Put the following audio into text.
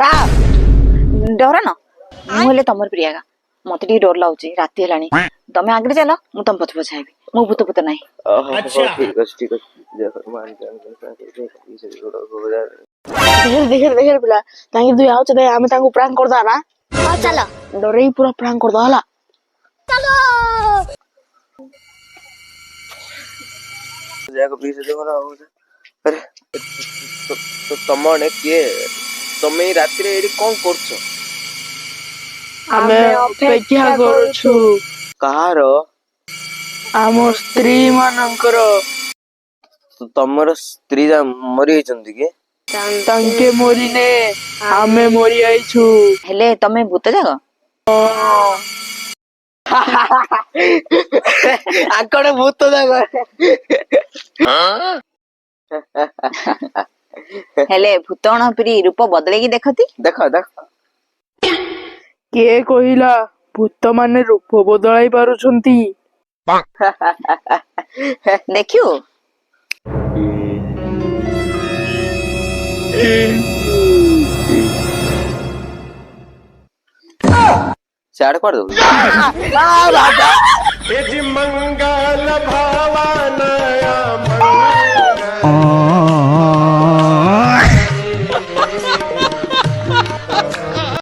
डर न मुझे तुम प्रिया मत डर लगुच राति है तमें आगे चल मुझे तुम पछ पछाइबी मो भूत भूत ना ठीक अच्छे देखे पिला तांगे दुई आउछ दे आमे तांको प्रांक करदा ना हां चलो डरे पूरा प्रांक करदा हला जाको पीछे देखो ना अरे तो तमने के तमे राति रे एडी कोन करछो आमे अपेक्षा करूछु कहार आमो स्त्री मानकर तो तमर स्त्री जा मरि जंदी के तांके मोरिने आमे मोरि आइछु हेले तमे भूत जाग आकड़े भूत जाग हेले भूतण परी रूप बदले की देखती देखो देखो के कहिला भूत माने रूप बदलाई पारुछंती देखियो चाड़ कर दो मंगल